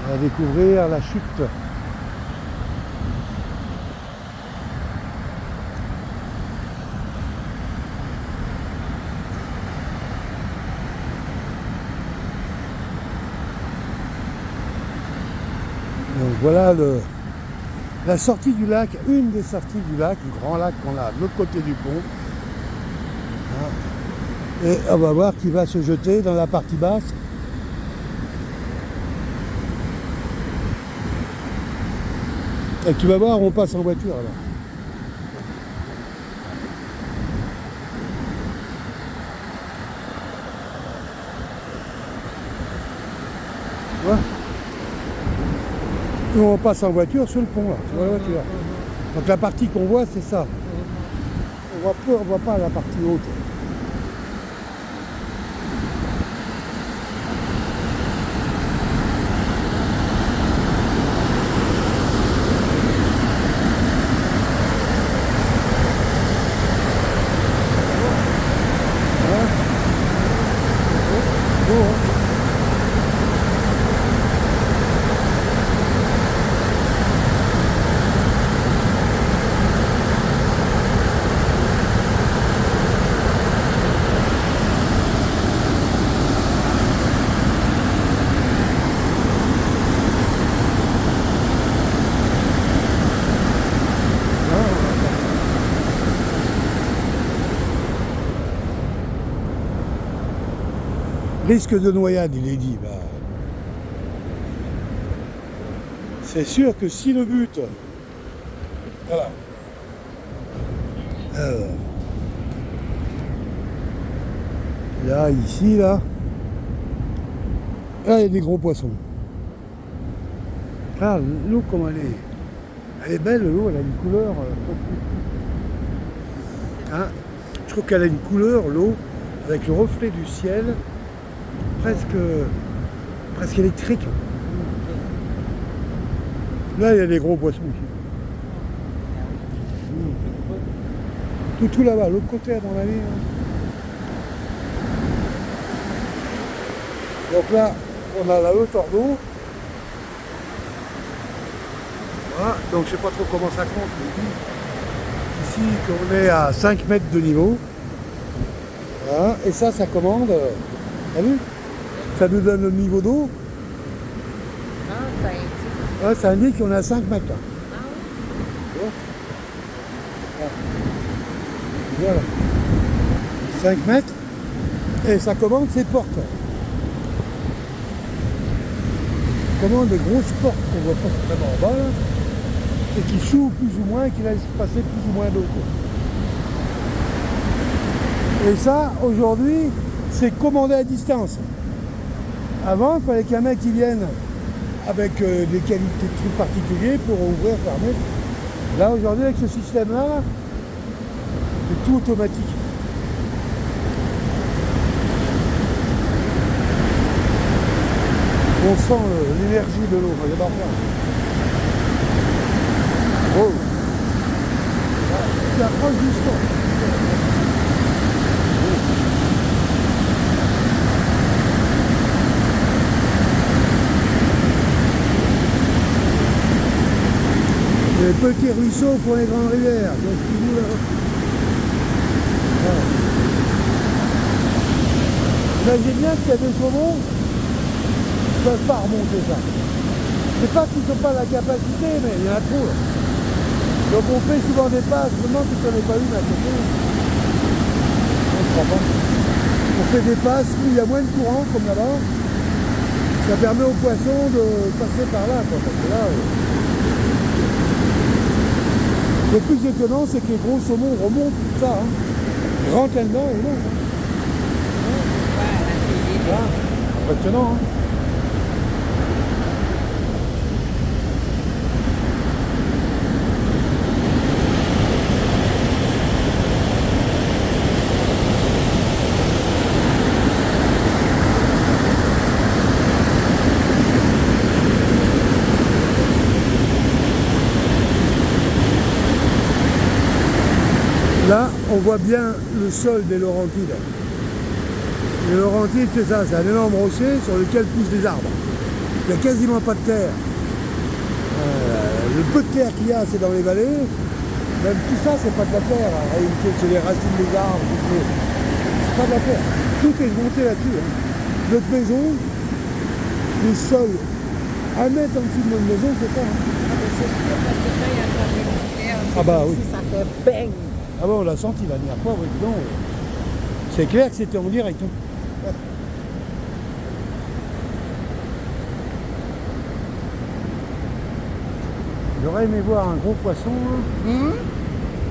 On va découvrir la chute. Donc voilà la sortie du lac, une des sorties du lac, le grand lac qu'on a de l'autre côté du pont. Et on va voir qu'il va se jeter dans la partie basse. Et tu vas voir, on passe en voiture alors. Ouais. Et on passe en voiture sur le pont là, tu vois la voiture. Donc la partie qu'on voit, c'est ça. On voit pas la partie haute. Risque de noyade, il est dit. Bah, c'est sûr que si le but... Voilà. Alors, là, ici, là... Là, il y a des gros poissons. Ah, l'eau, comment elle est... Elle est belle, l'eau, elle a une couleur... Hein, je trouve qu'elle a une couleur, l'eau, avec le reflet du ciel... presque électrique. Là, il y a des gros poissons ici. Tout là-bas, l'autre côté, à mon avis. Donc là, on a la hauteur d'eau. Voilà, donc je sais pas trop comment ça compte. Ici, on est à 5 mètres de niveau. Voilà, et ça commande. T'as vu? Ça nous donne le niveau d'eau. Ah, ça indique qu'on est à 5 mètres. Là. Voilà. 5 mètres. Et ça commande ces portes. Ça commande des grosses portes qu'on voit pas vraiment en bas. Là, et qui s'ouvrent plus ou moins et qui laissent passer plus ou moins d'eau. Et ça, aujourd'hui, c'est commandé à distance. Avant, il fallait qu'un mec qui vienne avec des qualités de trucs particuliers pour ouvrir, fermer. Là, aujourd'hui, avec ce système-là, c'est tout automatique. On sent l'énergie de l'eau, j'adore ça. Oh. Tu approches du sport. Les petits ruisseaux pour les grandes rivières. Donc, voilà. Imaginez bien qu'il y a des saumons qui ne peuvent pas remonter ça. C'est pas qu'ils n'ont pas la capacité, mais il y en a trop. Là. Donc on fait souvent des passes, je me demande si tu n'en as pas une à côté. Je ne crois pas. On fait des passes où il y a moins de courant, comme là-bas. Ça permet aux poissons de passer par là, quoi, parce que là... Le plus étonnant, c'est que les gros saumons remontent tout ça, hein. Rentrent là-dedans et montent. Hein. Impressionnant, hein. Là, on voit bien le sol des Laurentides. Les Laurentides, c'est ça, c'est un énorme rocher sur lequel poussent des arbres. Il n'y a quasiment pas de terre. Le peu de terre qu'il y a, c'est dans les vallées. Même tout ça, c'est pas de la terre. En réalité, c'est les racines des arbres. C'est pas de la terre. Tout est monté là-dessus. Hein. Notre maison, le sol, 1 mètre en dessous de notre maison, c'est ça. Hein. Ah bah oui. Ça fait bang. Ah bah on l'a senti la dernière fois, oui, non. C'est clair que c'était en direct. Hein. J'aurais aimé voir un gros poisson.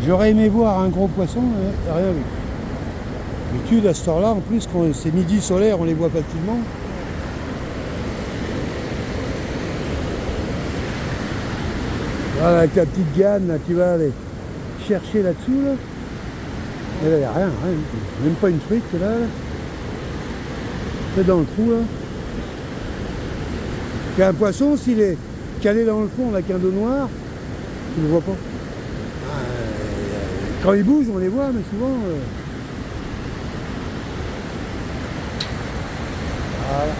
J'aurais aimé voir un gros poisson, mais rien vu. D'habitude, à cette heure-là, en plus, quand c'est midi solaire, on les voit facilement. Voilà, avec ta petite canne, là, tu vas aller chercher là-dessous, là. Et là, il n'y a rien, rien du tout. Même pas une truite, là. C'est dans le trou, là. Qu'un poisson, s'il est calé dans le fond avec un dos noir, tu ne le vois pas. Quand ils bougent, on les voit, mais souvent... Voilà.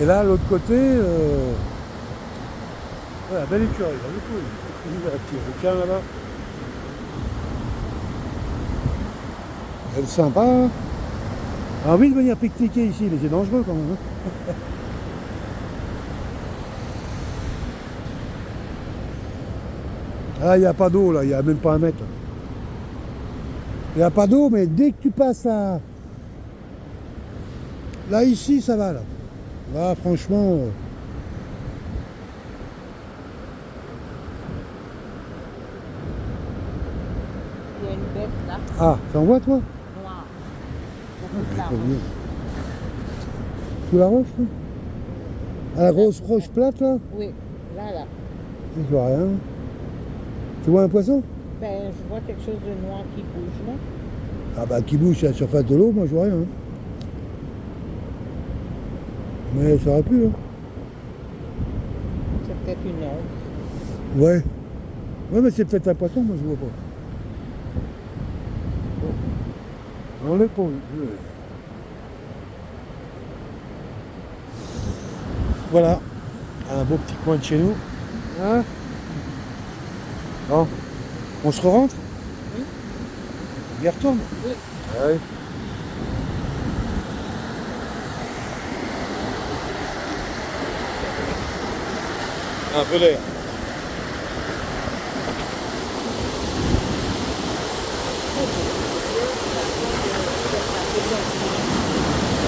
Et là, l'autre côté, voilà, belle écurie, là, du coup, il y a un petit requin là-bas. C'est sympa, hein. J'ai envie de venir pique-niquer ici, mais c'est dangereux quand même. Hein. Ah, il n'y a pas d'eau là, il n'y a même pas 1 mètre. Il n'y a pas d'eau, mais dès que tu passes à... Là, ici, ça va là. Là, franchement... Il y a une bête là, Ah, t'en vois toi? noire. Sous la roche là? À la grosse roche plate là? Oui, là. Je vois rien. Tu vois un poisson? Ben, je vois quelque chose de noir qui bouge là. Ah bah qui bouge à la surface de l'eau, moi je vois rien. Hein. Mais ça aurait pu, hein. C'est peut-être une ombre. Ouais. Ouais, mais c'est peut-être un poisson, moi je vois pas. On l'est pas vu. Voilà. Un beau petit coin de chez nous. Hein? Bon. On se rentre? Oui. On y retourne? Oui. Ouais. Un peu d'air.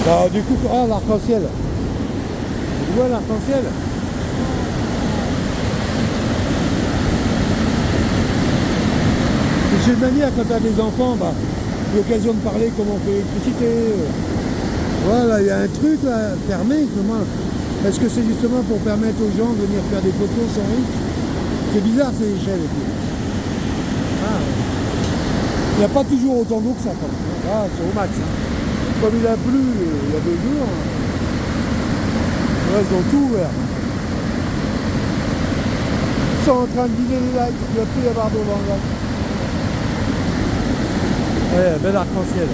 Alors, du coup, ah, l'arc-en-ciel. Tu vois l'arc-en-ciel? C'est une manière, quand tu as des enfants, bah, l'occasion de parler comment on fait l'électricité. Voilà, il y a un truc là, fermé. Est-ce que c'est justement pour permettre aux gens de venir faire des photos sans risque? C'est bizarre ces échelles. Ah, il n'y a pas toujours autant d'eau que ça. Ah, c'est au max. Hein. Comme il a plu il y a 2 jours, là, ils ont tout ouvert. Ils sont en train de vider les lacs. Il va plus y avoir d'eau dans le lac. Ouais, bel arc-en-ciel.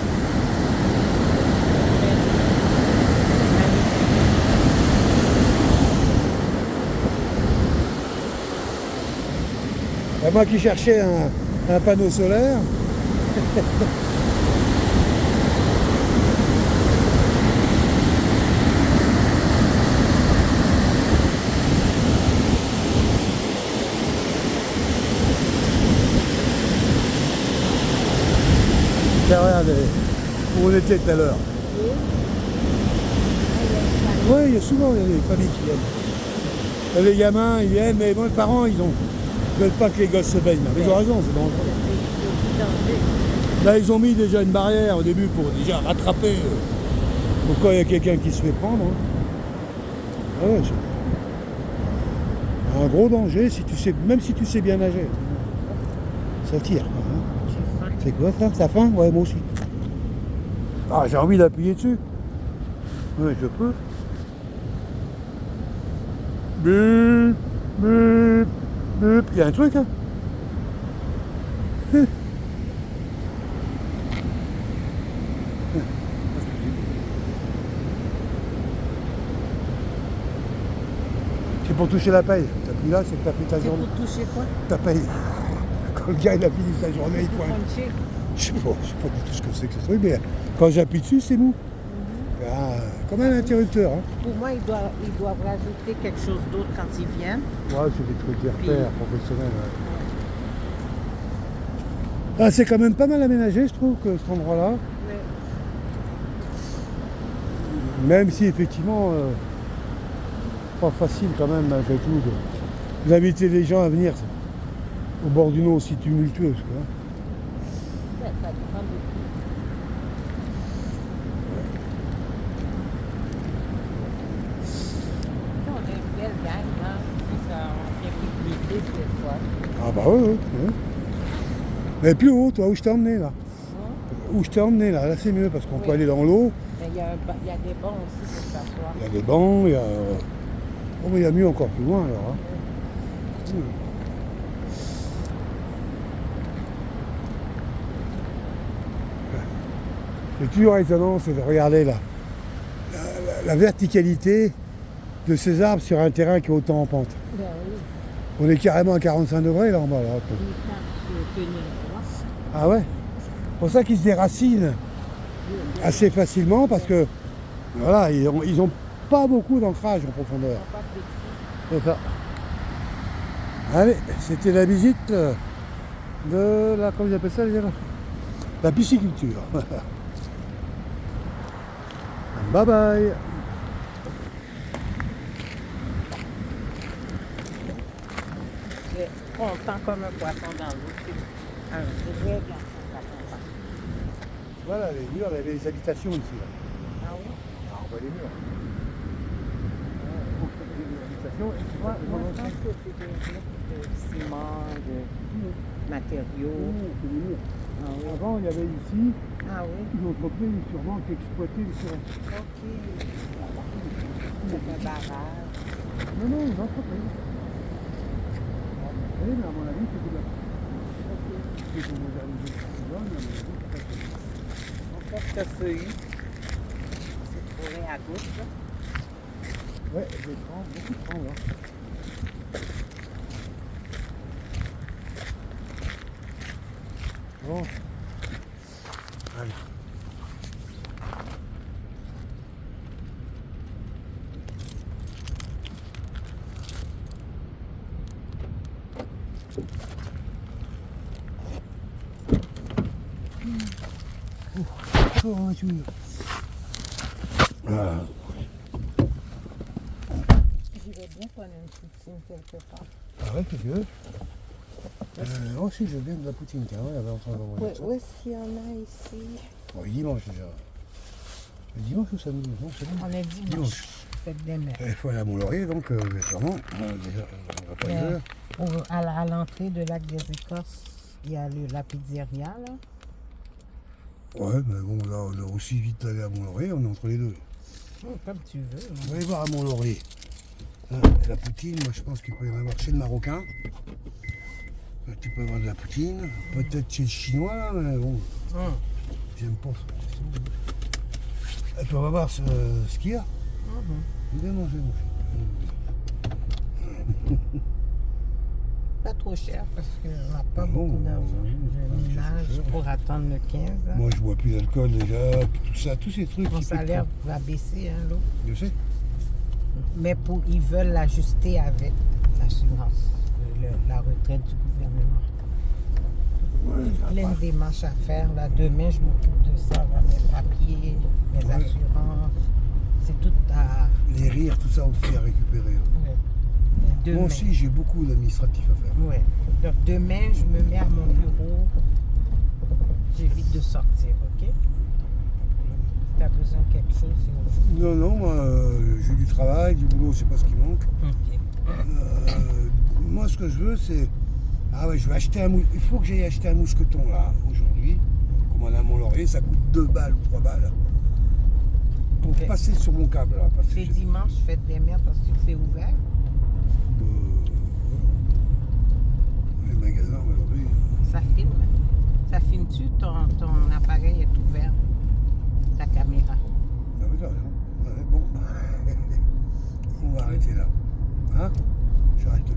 Et moi qui cherchais un panneau solaire. Regarde où on était tout à l'heure. Oui, il y a souvent des familles qui viennent. Les gamins, ils viennent, mais bon, les parents, ils veulent pas que les gosses se baignent. Mais ils ont raison, c'est dangereux. Là, ils ont mis déjà une barrière au début pour déjà rattraper pourquoi il y a quelqu'un qui se fait prendre. Hein. Ah ouais, c'est un gros danger, si tu sais, même si tu sais bien nager. Ça tire. Hein. C'est quoi ça? Ça faim? Ouais, moi aussi. Ah, j'ai envie d'appuyer dessus. Oui, je peux. Bup, bup, bup. Il y a un truc, hein? pour toucher la paye. T'as pris là, c'est que t'as fait ta C'est journée. pour toucher quoi? Ta paye. Quand le gars il a fini sa journée, il Pour pointe. puncher. Je sais pas du tout ce que c'est que ce truc, mais quand j'appuie dessus, c'est mou. Ah, comme un interrupteur. Hein. Pour moi, ils doivent rajouter quelque chose d'autre quand ils viennent. Ouais, c'est des trucs de repères professionnels. Ouais. Ah, c'est quand même pas mal aménagé, je trouve, que cet endroit-là. Même si effectivement, pas facile quand même malgré tout d'inviter les gens à venir au bord d'une eau aussi tumultueuse. Quoi. Ouais, ça dépend de tout. On a une belle gang, hein. Ça, on vient plus cette fois. Ah bah ouais. Mais plus haut, toi, où je t'ai emmené là. Où je t'ai emmené là, c'est mieux parce qu'on peut aller dans l'eau. Mais il y a des bancs aussi pour s'asseoir. Il y a des bancs, il y a. Oh mais il y a mieux encore plus loin alors. Hein. Le plus étonnant, c'est de regarder la verticalité de ces arbres sur un terrain qui est autant en pente. Ben oui. On est carrément à 45 degrés là en bas. Là. Ils savent se tenir droit. Ah ouais. C'est pour ça qu'ils se déracinent assez facilement parce que voilà, ils ont pas beaucoup d'ancrage en profondeur. Ils sont pas flexibles. C'est ça. Allez, c'était la visite de la, comment ils appellent ça déjà, la pisciculture. Bye bye. C'est content comme un poisson dans l'eau. C'est un vrai garçon de la campagne. Voilà les murs, il y avait les habitations ici. Là. Ah oui? Ah, on voit les murs. Les habitations, et tu vois, Moi, je pense que c'est des murs de ciment, de matériaux. c'est des murs. Ah oui. Avant, il y avait ici Ah oui? une entreprise sûrement qui exploitait les sirènes. Ok. C'est un barrage. Non, une entreprise. Oui, mais à mon avis, c'était de la... C'est pour moderniser le zone, à mon avis, c'est pas ça. En fait, ce feuillu, cette forêt à gauche, là. Ouais, des trans, beaucoup de trans, là. Bon. Allez. Oh, tu veux. Ah. J'irais bien prendre une poutine quelque part. Ah ouais, qu'est-ce que tu veux? Moi aussi, je viens de la poutine, tiens, il y avait en train de Ouais, où est-ce qu'il y en a ici? Bon, dimanche déjà. Le dimanche ou samedi? Non, samedi. On est dimanche. Fête des mères. Il faut aller à Mont-Laurier, donc, sûrement. Déjà, on va pas Mais, les heures. à l'entrée de Lac des Écosses, il y a la pizzeria, là. Ouais, mais bon, là, on a aussi vite d'aller à Mont-Laurier, on est entre les deux. Comme tu veux. On va aller voir à Mont-Laurier. La poutine, moi je pense qu'il peut y en avoir chez le Marocain. Tu peux avoir de la poutine, peut-être chez le Chinois, là, mais bon, j'aime pas ça. Et puis on va voir ce qu'il y a. Bien manger, mon fils. Pas trop cher parce qu'on n'a pas Bon, beaucoup d'argent. ouais, Je ménage pour attendre le 15. Hein. Moi je bois plus d'alcool déjà, tout ça, tous ces trucs. Mon qui salaire va baisser, hein, l'eau. Je sais. Mais ils veulent l'ajuster avec l'assurance, la retraite du gouvernement. Plein de démarches à faire. Là. Demain, je m'occupe de ça, là, mes papiers, mes assurances. C'est tout à... Les rires, tout ça aussi à récupérer. Ouais. Demain. Moi aussi j'ai beaucoup d'administratifs à faire. Ouais. Donc demain, je me mets à mon bureau. J'évite de sortir, ok? Si tu as besoin de quelque chose, c'est aujourd'hui. Non, moi j'ai du travail, du boulot, c'est pas ce qui manque. Ok. Moi ce que je veux c'est... Ah ouais, je vais acheter un mousqueton. Il faut que j'aille acheter un mousqueton là, aujourd'hui. Comme on a à Mont-Laurier, ça coûte 2 balles ou 3 balles. Pour Ok. passer sur mon câble là. Parce que C'est dimanche, fête des mères, parce que c'est ouvert. Les magasins aujourd'hui. Ça filme. Ça filme-tu? Ton appareil est ouvert. Ta caméra. Ah oui, t'as raison. Ouais, bon. On va arrêter là. Hein? Hein? J'arrête de